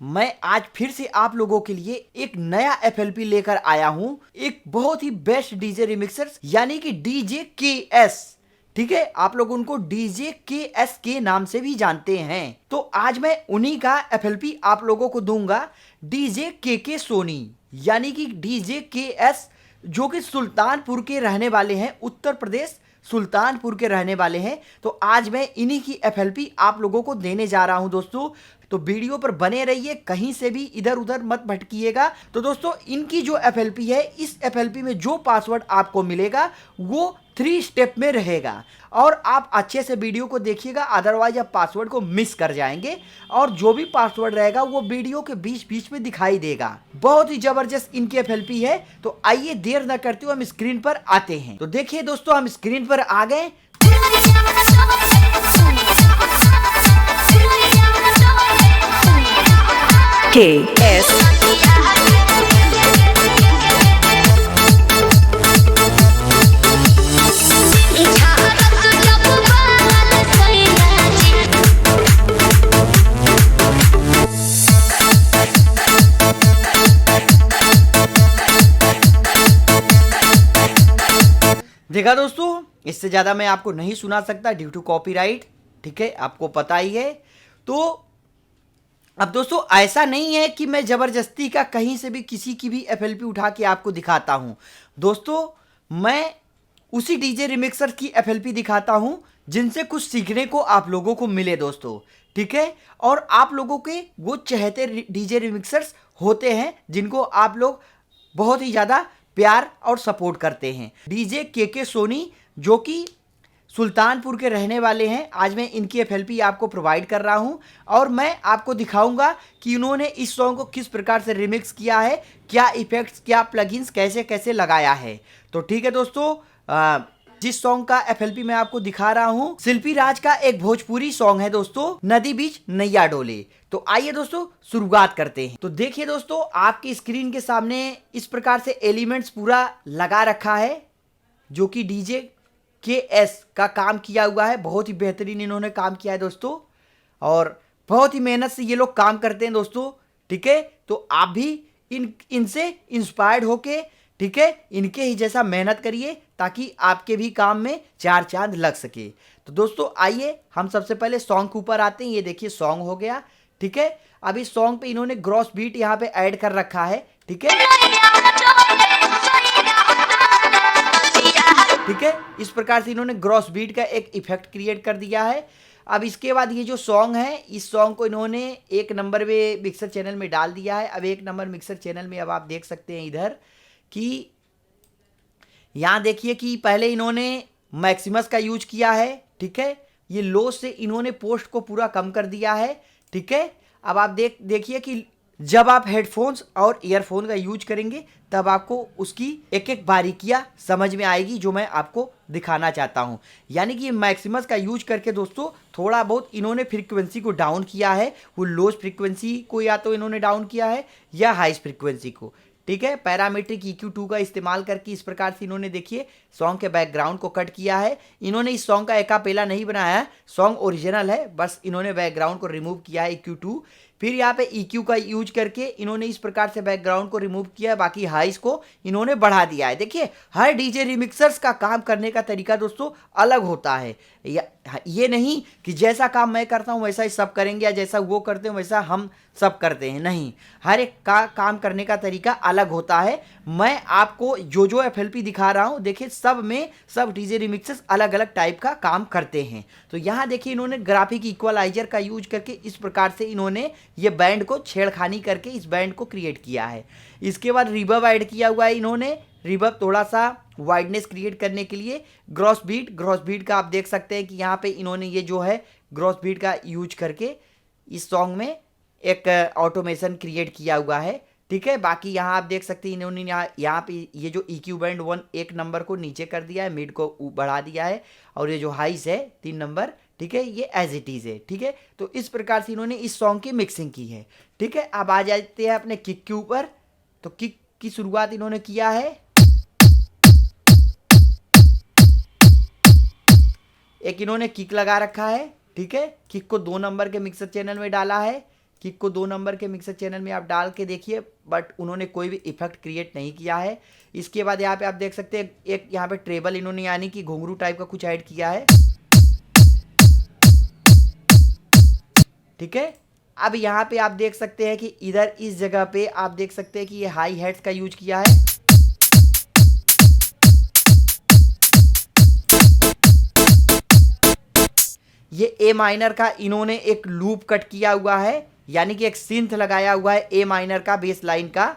मैं आज फिर से आप लोगों के लिए एक नया एफएलपी लेकर आया हूं, एक बहुत ही बेस्ट डीजे रिमिक्सर्स यानी कि डीजे के एस। ठीक है, आप लोग उनको डीजे के एस के नाम से भी जानते हैं। तो आज मैं उन्हीं का एफएलपी आप लोगों को दूंगा, डीजे के सोनी यानी कि डीजे के एस, जो कि सुल्तानपुर के रहने वाले हैं, उत्तर प्रदेश सुल्तानपुर के रहने वाले हैं। तो आज मैं इन्हीं की एफएलपी आप लोगों को देने जा रहा हूं दोस्तों। तो वीडियो पर बने रहिए, कहीं से भी इधर उधर मत भटकिएगा। तो दोस्तों, इनकी जो एफएलपी है, इस एफएलपी में जो पासवर्ड आपको मिलेगा वो 3 स्टेप में रहेगा और आप अच्छे से वीडियो को देखिएगा, अदरवाइज आप पासवर्ड को मिस कर जाएंगे और जो भी पासवर्ड रहेगा वो वीडियो के बीच बीच में दिखाई देगा। बहुत ही जबरदस्त इनकी एफएलपी है। तो आइए देर न करते हुए हम स्क्रीन पर आते हैं। तो देखिए दोस्तों, हम स्क्रीन पर आ गए। KS देखा दोस्तों, इससे ज्यादा मैं आपको नहीं सुना सकता ड्यू टू कॉपीराइट। ठीक है, आपको पता ही है। तो अब दोस्तों, ऐसा नहीं है कि मैं जबरदस्ती का कहीं से भी किसी की भी एफएलपी उठा के आपको दिखाता हूं। दोस्तों, मैं उसी डीजे रिमिक्सर की एफएलपी दिखाता हूं जिनसे कुछ सीखने को आप लोगों को मिले दोस्तों। ठीक है, और आप लोगों के वो चहेते डीजे रिमिक्सर्स होते हैं जिनको आप लोग बहुत ही ज़्यादा प्यार और सपोर्ट करते हैं। डीजे के सोनी, जो कि सुल्तानपुर के रहने वाले हैं, आज मैं इनकी एफएलपी आपको प्रोवाइड कर रहा हूं और मैं आपको दिखाऊंगा कि इन्होंने इस सॉन्ग को किस प्रकार से रिमिक्स किया है, क्या इफेक्ट्स, क्या प्लगइन्स कैसे कैसे लगाया है। तो ठीक है दोस्तों, जिस सॉन्ग का एफएलपी मैं आपको दिखा रहा हूं, शिल्पी राज का एक भोजपुरी सॉन्ग है दोस्तों, नदी बीच नैया डोले। तो आइए दोस्तों शुरुआत करते हैं। तो देखिए दोस्तों, आपकी स्क्रीन के सामने इस प्रकार से एलिमेंट्स पूरा लगा रखा है, जो कि डीजे के एस का काम किया हुआ है। बहुत ही बेहतरीन इन्होंने काम किया है दोस्तों और बहुत ही मेहनत से ये लोग काम करते हैं दोस्तों। ठीक है, तो आप भी इनसे इंस्पायर्ड होके, ठीक है, इनके ही जैसा मेहनत करिए ताकि आपके भी काम में 4 चांद लग सके। तो दोस्तों आइए हम सबसे पहले सॉन्ग के ऊपर आते हैं। ये देखिए सॉन्ग हो गया। ठीक है, अब इस सॉन्ग पे इन्होंने ग्रॉस बीट यहाँ पे ऐड कर रखा है। ठीक है, ठीक है, इस प्रकार से इन्होंने ग्रॉस बीट का एक इफेक्ट क्रिएट कर दिया है। अब इसके बाद ये जो सॉन्ग है, इस सॉन्ग को इन्होंने 1 नंबर में मिक्सर चैनल में डाल दिया है। अब 1 नंबर मिक्सर चैनल में अब आप देख सकते हैं इधर कि यहाँ देखिए कि पहले इन्होंने मैक्सिमस का यूज किया है। ठीक है, ये लो से इन्होंने पोस्ट को पूरा कम कर दिया है। ठीक है, अब आप देखिए कि जब आप हेडफोन्स और ईयरफोन का यूज करेंगे तब आपको उसकी एक एक बारीकियां समझ में आएगी, जो मैं आपको दिखाना चाहता हूं। यानी कि मैक्सिमस का यूज करके दोस्तों थोड़ा बहुत इन्होंने फ्रीक्वेंसी को डाउन किया है। वो लोज फ्रीक्वेंसी को या तो इन्होंने डाउन किया है या हाई फ्रीक्वेंसी को। ठीक है, पैरामीट्रिक EQ2 का इस्तेमाल करके इस प्रकार से इन्होंने देखिए सॉन्ग के बैकग्राउंड को कट किया है। इन्होंने इस सॉन्ग का एकापेला नहीं बनाया है, सॉन्ग ओरिजिनल है, बस इन्होंने बैकग्राउंड को रिमूव किया है EQ2। फिर यहाँ पे EQ का यूज करके इन्होंने इस प्रकार से बैकग्राउंड को रिमूव किया है, बाकी हाइस को इन्होंने बढ़ा दिया है। देखिए, हर डीजे रिमिक्सर्स का काम करने का तरीका दोस्तों अलग होता है। ये नहीं कि जैसा काम मैं करता हूँ वैसा ही सब करेंगे या जैसा वो करते हैं वैसा हम सब करते हैं, नहीं, हर एक का काम करने का तरीका अलग होता है। मैं आपको जो एफएलपी दिखा रहा हूँ, देखिए सब में सब डीजे रिमिक्सर्स अलग अलग टाइप का काम करते हैं। तो यहाँ देखिए इन्होंने ग्राफिक इक्वलाइजर का यूज करके इस प्रकार से इन्होंने ये बैंड को छेड़खानी करके इस बैंड को क्रिएट किया है। इसके बाद रिवर्ब ऐड किया हुआ है इन्होंने, रिवर्ब थोड़ा सा वाइडनेस क्रिएट करने के लिए। ग्रॉस बीट का आप देख सकते हैं कि यहाँ पे इन्होंने ये जो है ग्रॉस बीट का यूज करके इस सॉन्ग में एक ऑटोमेशन क्रिएट किया हुआ है। ठीक है, बाकी यहाँ आप देख सकते हैं इन्होंने यहाँ पे ये जो EQ बैंड 1 नंबर को नीचे कर दिया है, मिड को बढ़ा दिया है और ये जो हाइस है 3 नंबर, ठीक है, ये एज इट इज है। ठीक है, तो इस प्रकार से इन्होंने इस सॉन्ग की मिक्सिंग की है। ठीक है, अब आ जाते हैं अपने किक के ऊपर। तो किक की शुरुआत इन्होंने किया है, एक इन्होंने किक लगा रखा है। ठीक है, किक को 2 नंबर के मिक्सर चैनल में डाला है। किक को 2 नंबर के मिक्सर चैनल में आप डाल के देखिए, बट उन्होंने कोई भी इफेक्ट क्रिएट नहीं किया है। इसके बाद यहाँ पे आप देख सकते हैं एक यहाँ पे ट्रेबल इन्होंने यानी कि घुंघरू टाइप का कुछ ऐड किया है। ठीक है, अब यहाँ पे आप देख सकते हैं कि इधर इस जगह पे आप देख सकते हैं कि ये हाई हैट्स का यूज किया है। ये ए माइनर का इन्होंने एक लूप कट किया हुआ है, यानी कि एक सिंथ लगाया हुआ है ए माइनर का बेस लाइन का।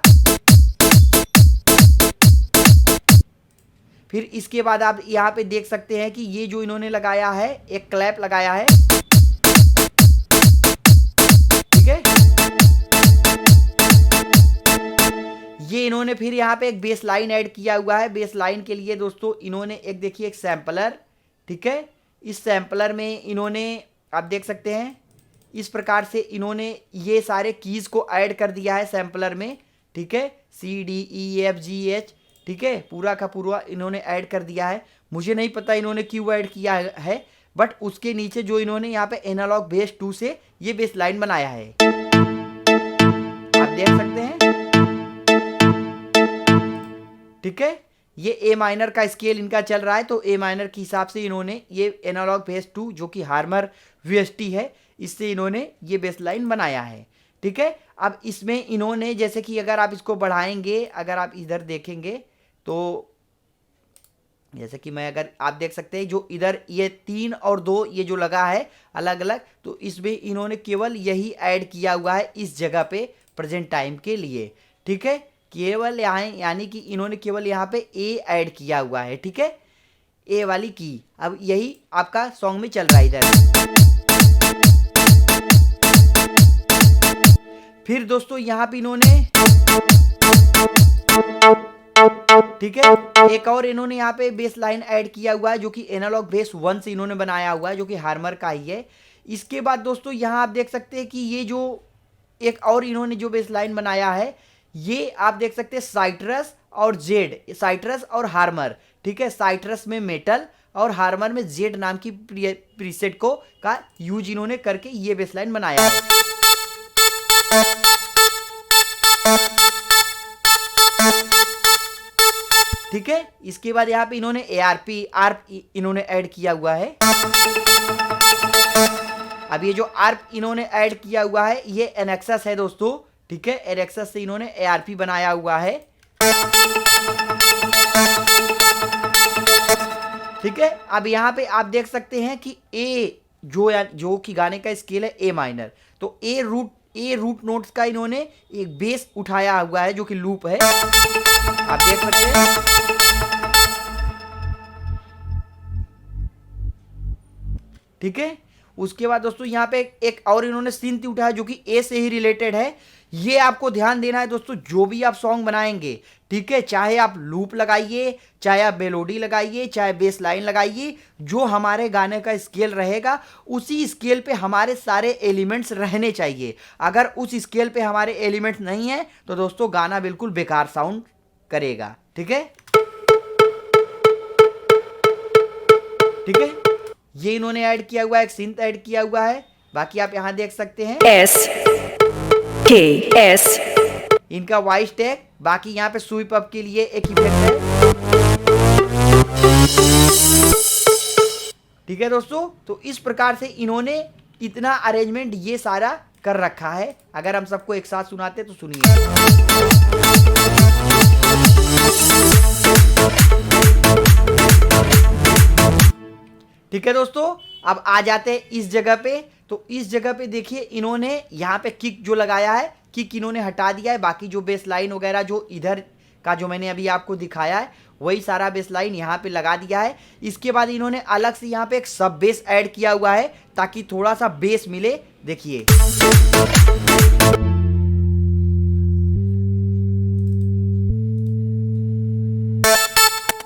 फिर इसके बाद आप यहाँ पे देख सकते हैं कि ये जो इन्होंने लगाया है एक क्लैप लगाया है। ठीक है, ये इन्होंने फिर यहाँ पे एक बेस लाइन ऐड किया हुआ है। बेस लाइन के लिए दोस्तों इन्होंने एक देखिए एक सैंपलर, ठीक है, इस सैंपलर में इन्होंने आप देख सकते हैं इस प्रकार से इन्होंने ये सारे कीज को ऐड कर दिया है सैंपलर में। ठीक है, CDEFGH, ठीक है, पूरा का पूरा इन्होंने ऐड कर दिया है। मुझे नहीं पता इन्होंने क्यों ऐड किया है, बट उसके नीचे जो इन्होंने यहाँ पे एनालॉग बेस 2 से ये बेस लाइन बनाया है, आप देख सकते हैं। ठीक है, ये ए माइनर का स्केल इनका चल रहा है, तो ए माइनर के हिसाब से इन्होंने ये एनालॉग बेस 2 जो कि हार्मर VST है, इससे इन्होंने ये बेस लाइन बनाया है। ठीक है, अब इसमें इन्होंने जैसे कि अगर आप इसको बढ़ाएंगे, अगर आप इधर देखेंगे तो जैसे कि मैं अगर आप देख सकते हैं जो इधर ये 3 और 2 ये जो लगा है अलग अलग, तो इसमें इन्होंने केवल यही ऐड किया हुआ है इस जगह पे प्रेजेंट टाइम के लिए। ठीक है, केवल यहाँ यानी कि इन्होंने केवल यहाँ पे ए ऐड किया हुआ है। ठीक है, ए वाली की अब यही आपका सॉन्ग में चल रहा है इधर। फिर दोस्तों यहाँ पे इन्होंने ठीक है एक और इन्होंने यहाँ पे बेस लाइन ऐड किया हुआ है जो कि एनालॉग बेस 1 से इन्होंने बनाया हुआ है, जो कि हार्मर का ही है। इसके बाद दोस्तों यहाँ आप देख सकते हैं कि ये जो एक और इन्होंने जो बेस लाइन बनाया है, ये आप देख सकते हैं साइट्रस और जेड, साइट्रस और हार्मर। ठीक है, साइट्रस में मेटल और हार्मर में जेड नाम की प्रीसेट को का यूज इन्होंने करके ये बेस लाइन बनाया है। ठीक है, इसके बाद यहाँ पे इन्होंने आर्प इन्होंने ऐड किया हुआ है। अब ये जो आर्प इन्होंने ऐड किया हुआ है ये एनेक्सस है दोस्तों। ठीक है, एनेक्सस से इन्होंने ARP बनाया हुआ है। ठीक है, अब यहाँ पे आप देख सकते हैं कि ए जो कि गाने का स्केल है ए माइनर, तो ए रूट नोट्स का इन्होंने एक बेस उठाया हुआ है जो कि लूप है, आप देख सकते हैं। ठीक है, उसके बाद दोस्तों यहाँ पे एक और इन्होंने सिंथ उठाया जो कि ए से ही रिलेटेड है। ये आपको ध्यान देना है दोस्तों, जो भी आप सॉन्ग बनाएंगे, ठीक है, चाहे आप लूप लगाइए, चाहे आप मेलोडी लगाइए, चाहे बेस लाइन लगाइए, जो हमारे गाने का स्केल रहेगा उसी स्केल पे हमारे सारे एलिमेंट्स रहने चाहिए। अगर उस स्केल पे हमारे एलिमेंट्स नहीं है तो दोस्तों गाना बिल्कुल बेकार साउंड करेगा। ठीक है, ठीक है, ये इन्होंने ऐड किया हुआ है, एक सिंथ ऐड किया हुआ है। बाकी आप यहां देख सकते हैं SKS इनका वॉइस टैग। बाकी यहाँ पे स्वीप अप के लिए एक इफेक्ट है। ठीक है दोस्तों, तो इस प्रकार से इन्होंने इतना अरेंजमेंट ये सारा कर रखा है। अगर हम सबको एक साथ सुनाते तो सुनिए। ठीक है दोस्तों, अब आ जाते हैं इस जगह पे। तो इस जगह पे देखिए इन्होंने यहाँ पे किक जो लगाया है, किक इन्होंने हटा दिया है। बाकी जो बेस लाइन वगैरह जो इधर का जो मैंने अभी आपको दिखाया है वही सारा बेस लाइन यहाँ पे लगा दिया है। इसके बाद इन्होंने अलग से यहाँ पे एक सब बेस ऐड किया हुआ है ताकि थोड़ा सा बेस मिले। देखिए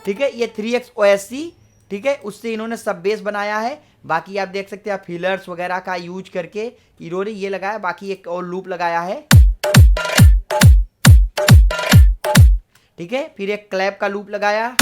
ठीक है, ये 3X OSC, ठीक है, उससे इन्होंने सब बेस बनाया है। बाकी आप देख सकते हैं फिलर्स वगैरह का यूज करके इन्होंने ये लगाया। बाकी एक और लूप लगाया है। ठीक है, फिर एक क्लैप का लूप लगाया।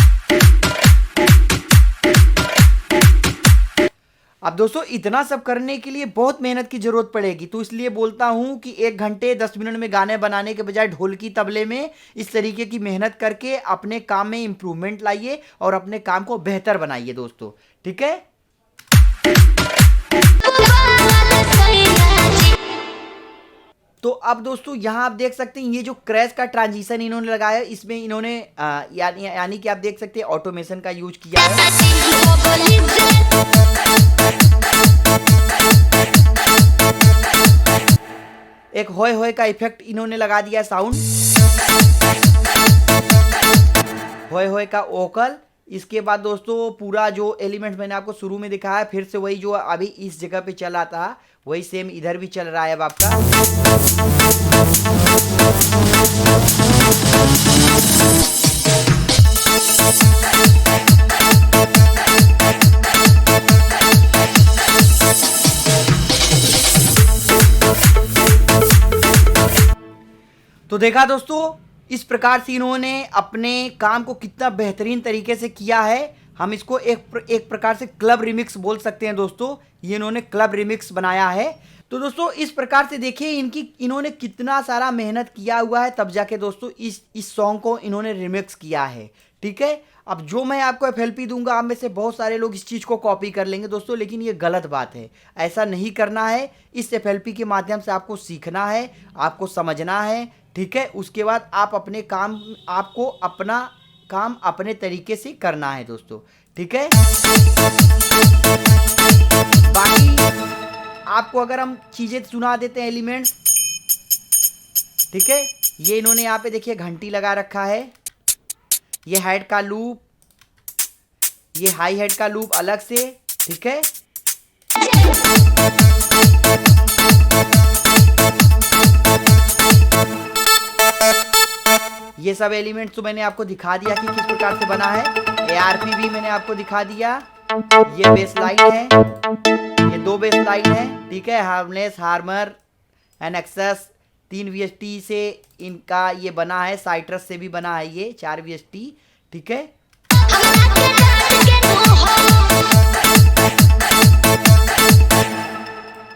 अब दोस्तों इतना सब करने के लिए बहुत मेहनत की जरूरत पड़ेगी, तो इसलिए बोलता हूं कि 1 घंटे 10 मिनट में गाने बनाने के बजाय ढोलकी तबले में इस तरीके की मेहनत करके अपने काम में इंप्रूवमेंट लाइए और अपने काम को बेहतर बनाइए दोस्तों, ठीक है। तो अब दोस्तों यहाँ आप देख सकते हैं ये जो क्रैश का ट्रांजिशन इन्होंने लगाया, इसमें इन्होंने यानी कि आप देख सकते हैं ऑटोमेशन का यूज किया है। एक होए होए का इफेक्ट इन्होंने लगा दिया साउंड, होए होए का वोकल। इसके बाद दोस्तों पूरा जो एलिमेंट मैंने आपको शुरू में दिखाया फिर से वही जो अभी इस जगह पे चला था वही सेम इधर भी चल रहा है अब आपका। तो देखा दोस्तों इस प्रकार से इन्होंने अपने काम को कितना बेहतरीन तरीके से किया है। हम इसको एक प्रकार से क्लब रिमिक्स बोल सकते हैं दोस्तों, ये इन्होंने क्लब रिमिक्स बनाया है। तो दोस्तों इस प्रकार से देखिए इन्होंने कितना सारा मेहनत किया हुआ है, तब जाके दोस्तों इस सॉन्ग को इन्होंने रिमिक्स किया है, ठीक है। अब जो मैं आपको FLP दूंगा आप में से बहुत सारे लोग इस चीज़ को कॉपी कर लेंगे दोस्तों, लेकिन ये गलत बात है, ऐसा नहीं करना है। इस FLP के माध्यम से आपको सीखना है, आपको समझना है, ठीक है। उसके बाद आपको अपना काम अपने तरीके से करना है दोस्तों, ठीक है। बाकी आपको अगर हम चीज़ें सुना देते हैं एलिमेंट्स, ठीक है। ये इन्होंने यहाँ पे देखिए घंटी लगा रखा है, ये हेड का लूप, ये हाई हेड का लूप अलग से, ठीक है। ये सब एलिमेंट्स तो मैंने आपको दिखा दिया कि किस प्रकार से बना है। ARP भी मैंने आपको दिखा दिया, ये बेस लाइन है, ये 2 बेस लाइन है, ठीक है। हार्मलेस, हार्मर, NXS 3 VST से इनका ये बना है, साइट्रस से भी बना है ये 4 VST, ठीक है।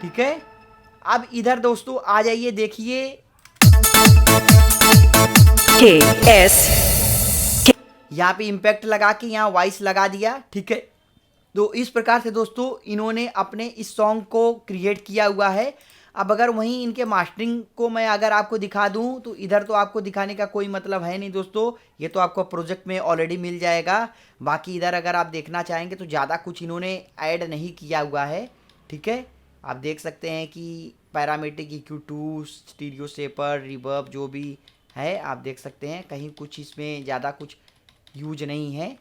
ठीक है। अब इधर दोस्तों आ जाइए, देखिए KS यहाँ पे इम्पैक्ट लगा के यहाँ वॉइस लगा दिया, ठीक है। तो इस प्रकार से दोस्तों इन्होंने अपने इस सॉन्ग को क्रिएट किया हुआ है। अब अगर वहीं इनके मास्टरिंग को मैं अगर आपको दिखा दूं तो इधर तो आपको दिखाने का कोई मतलब है नहीं दोस्तों, ये तो आपको प्रोजेक्ट में ऑलरेडी मिल जाएगा। बाकी इधर अगर आप देखना चाहेंगे तो ज़्यादा कुछ इन्होंने ऐड नहीं किया हुआ है, ठीक है। आप देख सकते हैं कि parametric EQ2, stereo shaper, reverb जो भी है आप देख सकते हैं, कहीं कुछ इसमें ज़्यादा कुछ यूज नहीं है।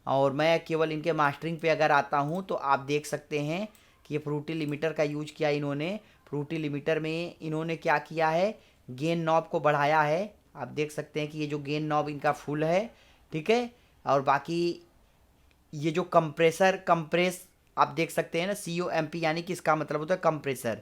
और मैं केवल इनके मास्टरिंग पे अगर आता हूँ तो आप देख सकते हैं कि ये फ्रूटी लिमिटर का यूज किया इन्होंने। फ्रूटी लिमिटर में इन्होंने क्या किया है, गेन नॉब को बढ़ाया है। आप देख सकते हैं कि ये जो गेन नॉब इनका फुल है, ठीक है। और बाकी ये जो कंप्रेस आप देख सकते हैं ना, COMP यानी कि इसका मतलब होता है कंप्रेसर।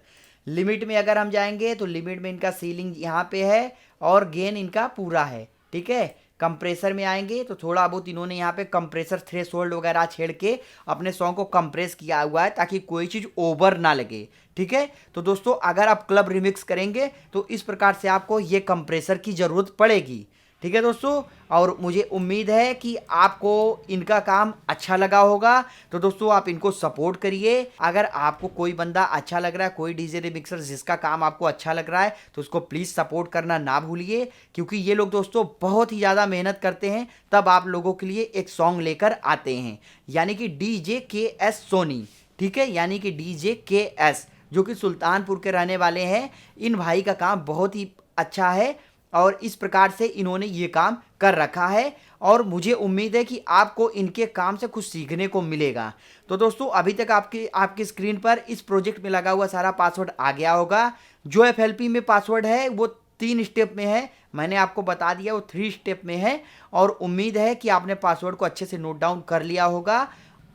लिमिट में अगर हम जाएंगे तो लिमिट में इनका सीलिंग यहाँ पे है और गेन इनका पूरा है, ठीक है। कंप्रेसर में आएंगे तो थोड़ा बहुत इन्होंने यहाँ पे कंप्रेसर थ्रेशोल्ड वगैरह छेड़ के अपने सॉन्ग को कंप्रेस किया हुआ है ताकि कोई चीज़ ओवर ना लगे, ठीक है। तो दोस्तों अगर आप क्लब रिमिक्स करेंगे तो इस प्रकार से आपको ये कंप्रेसर की ज़रूरत पड़ेगी, ठीक है दोस्तों। और मुझे उम्मीद है कि आपको इनका काम अच्छा लगा होगा, तो दोस्तों आप इनको सपोर्ट करिए। अगर आपको कोई बंदा अच्छा लग रहा है, कोई डीजे रिमिक्सर जिसका काम आपको अच्छा लग रहा है, तो उसको प्लीज़ सपोर्ट करना ना भूलिए, क्योंकि ये लोग दोस्तों बहुत ही ज़्यादा मेहनत करते हैं, तब आप लोगों के लिए एक सॉन्ग लेकर आते हैं। यानी कि DJ KS सोनी, ठीक है, यानी कि DJ KS जो कि सुल्तानपुर के रहने वाले हैं। इन भाई का काम बहुत ही अच्छा है और इस प्रकार से इन्होंने ये काम कर रखा है और मुझे उम्मीद है कि आपको इनके काम से कुछ सीखने को मिलेगा। तो दोस्तों अभी तक आपकी स्क्रीन पर इस प्रोजेक्ट में लगा हुआ सारा पासवर्ड आ गया होगा। जो FLP में पासवर्ड है वो 3 स्टेप में है, मैंने आपको बता दिया वो 3 स्टेप में है और उम्मीद है कि आपने पासवर्ड को अच्छे से नोट डाउन कर लिया होगा।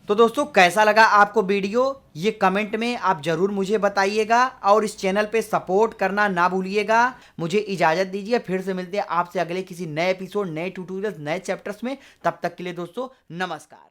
तो दोस्तों कैसा लगा आपको वीडियो, ये कमेंट में आप ज़रूर मुझे बताइएगा और इस चैनल पे सपोर्ट करना ना भूलिएगा। मुझे इजाज़त दीजिए, फिर से मिलते हैं आपसे अगले किसी नए एपिसोड, नए ट्यूटोरियल्स, नए चैप्टर्स में। तब तक के लिए दोस्तों नमस्कार।